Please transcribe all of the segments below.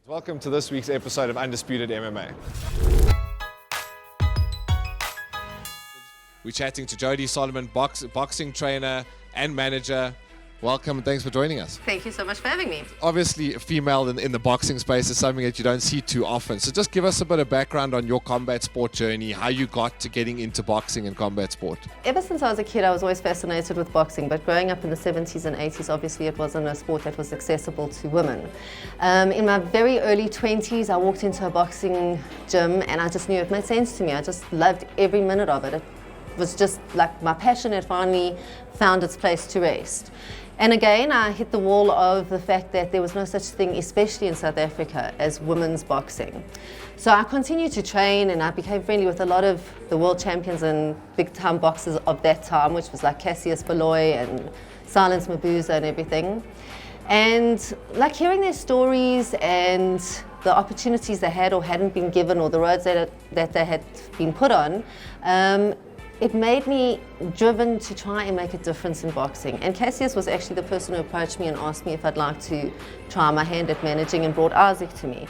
Welcome to this week's episode of Undisputed MMA. We're chatting to Jody Solomon, boxing trainer and manager. Welcome and thanks for joining us. Thank you so much for having me. Obviously, a female in the boxing space is something that you don't see too often. So just give us a bit of background on your combat sport journey, how you got to getting into boxing and combat sport. Ever since I was a kid, I was always fascinated with boxing, but growing up in the 70s and 80s, obviously it wasn't a sport that was accessible to women. In my very early 20s, I walked into a boxing gym and I just knew it made sense to me. I just loved every minute of it. It was just like my passion had finally found its place to rest. And again, I hit the wall of the fact that there was no such thing, especially in South Africa, as women's boxing. So I continued to train and I became friendly with a lot of the world champions and big time boxers of that time, which was like Cassius Baloy and Silence Mabuza and everything. And like hearing their stories and the opportunities they had or hadn't been given or the roads that they had been put on, it made me driven to try and make a difference in boxing. And Cassius was actually the person who approached me and asked me if I'd like to try my hand at managing and brought Isaac to me.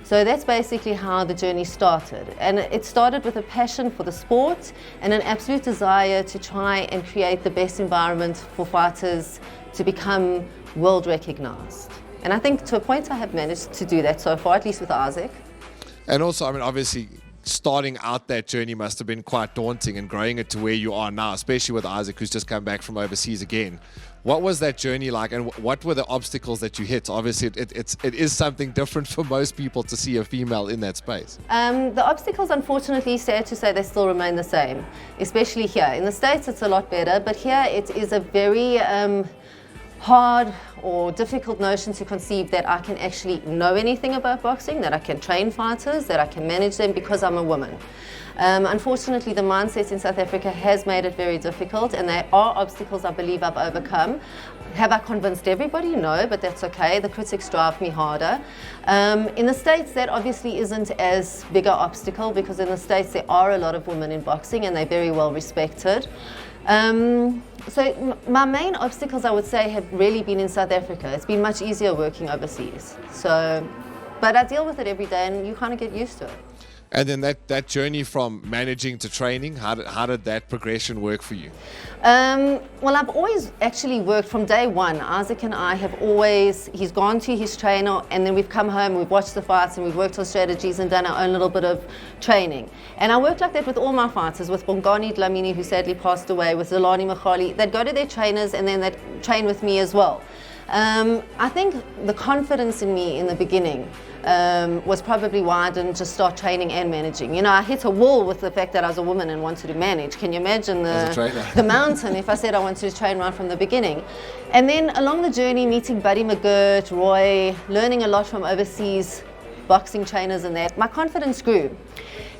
So that's basically how the journey started. And it started with a passion for the sport and an absolute desire to try and create the best environment for fighters to become world recognized. And I think to a point I have managed to do that so far, at least with Isaac. And also, I mean, obviously, starting out that journey must have been quite daunting and growing it to where you are now, especially with Isaac, who's just come back from overseas again. What was that journey like and what were the obstacles that you hit? Obviously, it is something different for most people to see a female in that space. The obstacles, unfortunately, sad to say, they still remain the same, especially here. In the States, it's a lot better, but here it is a very hard or difficult notion to conceive that I can actually know anything about boxing, that I can train fighters, that I can manage them because I'm a woman. Unfortunately, the mindset in South Africa has made it very difficult, and there are obstacles I believe I've overcome. Have I convinced everybody? No, but that's okay. The critics drive me harder. In the States, that obviously isn't as big an obstacle because in the States there are a lot of women in boxing and they're very well respected. So my main obstacles, I would say, have really been in South Africa. It's been much easier working overseas. But I deal with it every day and you kind of get used to it. And then that journey from managing to training, how did that progression work for you? Well, I've always actually worked from day one. Isaac and I have always, he's gone to his trainer and then we've come home, we've watched the fights and we've worked on strategies and done our own little bit of training. And I worked like that with all my fighters, with Bongani Dlamini, who sadly passed away, with Zolani Makhali. They'd go to their trainers and then they'd train with me as well. I think the confidence in me in the beginning was probably why I didn't just start training and managing. You know, I hit a wall with the fact that I was a woman and wanted to manage. Can you imagine the mountain if I said I wanted to train right from the beginning? And then along the journey, meeting Buddy McGirt, Roy, learning a lot from overseas boxing trainers and that, my confidence grew.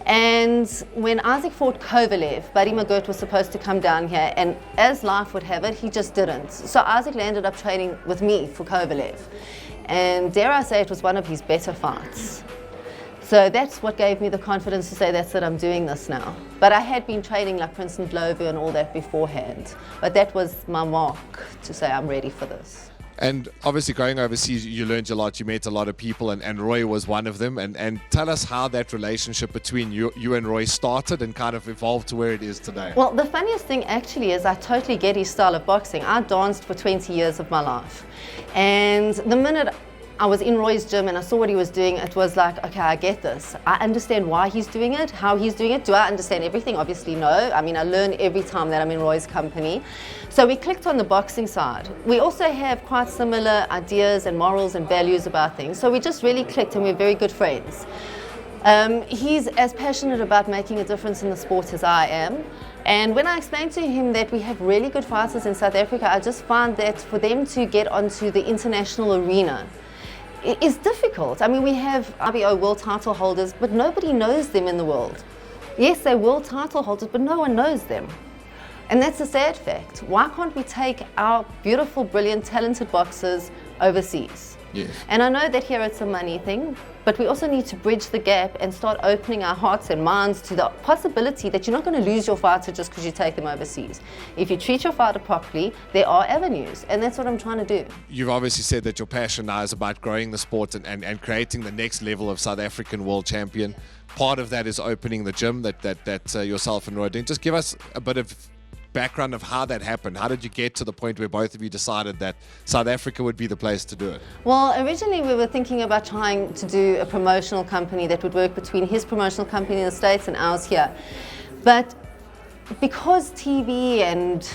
And when Isaac fought Kovalev, Buddy McGirt was supposed to come down here, and as life would have it, he just didn't. So Isaac ended up training with me for Kovalev. And dare I say, it was one of his better fights. So that's what gave me the confidence to say that's it, I'm doing this now. But I had been training like Princeton Glover and all that beforehand. But that was my mark to say I'm ready for this. And obviously going overseas, you learned a lot, you met a lot of people, and Roy was one of them. And tell us how that relationship between you and Roy started and kind of evolved to where it is today. Well, the funniest thing actually is I totally get his style of boxing. I danced for 20 years of my life. And the minute I was in Roy's gym and I saw what he was doing, it was like, okay, I get this. I understand why he's doing it, how he's doing it. Do I understand everything? Obviously no. I mean, I learn every time that I'm in Roy's company. So we clicked on the boxing side. We also have quite similar ideas and morals and values about things. So we just really clicked and we're very good friends. He's as passionate about making a difference in the sport as I am. And when I explained to him that we have really good fighters in South Africa, I just found that for them to get onto the international arena, is difficult. I mean, we have RBO world title holders, but nobody knows them in the world. Yes, they're world title holders, but no one knows them. And that's a sad fact. Why can't we take our beautiful, brilliant, talented boxers overseas? Yes. And I know that here it's a money thing, but we also need to bridge the gap and start opening our hearts and minds to the possibility that you're not going to lose your fighter just because you take them overseas. If you treat your fighter properly, there are avenues, and that's what I'm trying to do. You've obviously said that your passion now is about growing the sport and creating the next level of South African world champion. Part of that is opening the gym that yourself and Roy are doing. Just give us a bit of background of how that happened. How did you get to the point where both of you decided that South Africa would be the place to do it? Well, originally we were thinking about trying to do a promotional company that would work between his promotional company in the States and ours here. But because TV and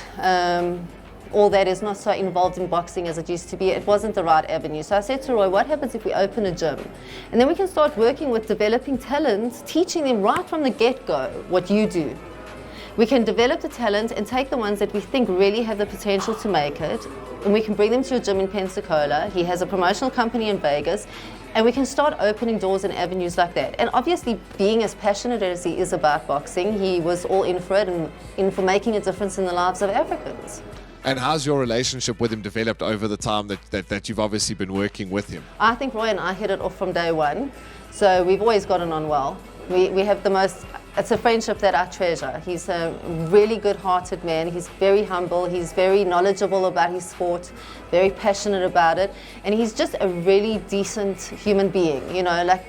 all that is not so involved in boxing as it used to be, it wasn't the right avenue. So I said to Roy, what happens if we open a gym? And then we can start working with developing talent, teaching them right from the get-go what you do. We can develop the talent and take the ones that we think really have the potential to make it, and we can bring them to a gym in Pensacola. He has a promotional company in Vegas, and we can start opening doors and avenues like that. And obviously, being as passionate as he is about boxing, he was all in for it and in for making a difference in the lives of Africans. And how's your relationship with him developed over the time that you've obviously been working with him? I think Roy and I hit it off from day one, so we've always gotten on well. We have the most, it's a friendship that I treasure. He's a really good-hearted man. He's very humble. He's very knowledgeable about his sport, very passionate about it. And he's just a really decent human being. You know, like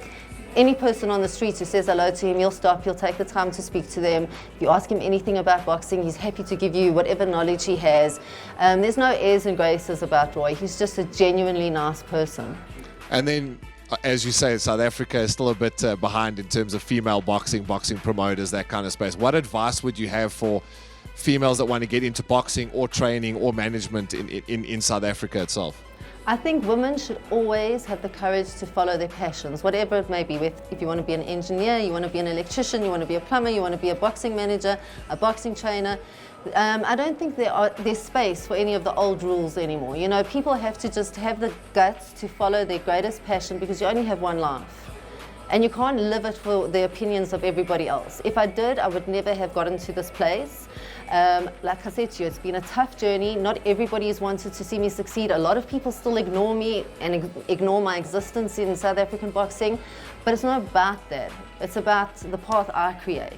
any person on the streets who says hello to him, he'll stop, he'll take the time to speak to them. If you ask him anything about boxing, he's happy to give you whatever knowledge he has. There's no airs and graces about Roy. He's just a genuinely nice person. And then, as you say, South Africa is still a bit behind in terms of female boxing promoters, that kind of space. What advice would you have for females that want to get into boxing or training or management in South Africa itself? I think women should always have the courage to follow their passions, whatever it may be. If you want to be an engineer, you want to be an electrician, you want to be a plumber, you want to be a boxing manager, a boxing trainer. I don't think there's space for any of the old rules anymore. You know, people have to just have the guts to follow their greatest passion, because you only have one life. And you can't live it for the opinions of everybody else. If I did, I would never have gotten to this place. Like I said to you, it's been a tough journey. Not everybody has wanted to see me succeed. A lot of people still ignore me and ignore my existence in South African boxing. But it's not about that. It's about the path I create.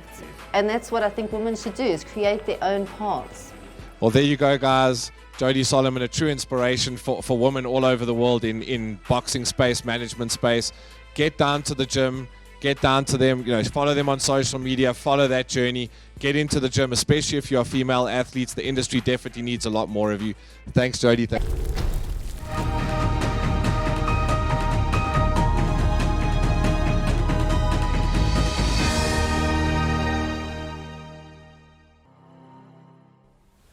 And that's what I think women should do, is create their own paths. Well, there you go, guys. Jody Solomon, a true inspiration for women all over the world in boxing space, management space. Get down to the gym, get down to them, you know, follow them on social media, follow that journey, get into the gym, especially if you're female athletes. The industry definitely needs a lot more of you. Thanks, Jody.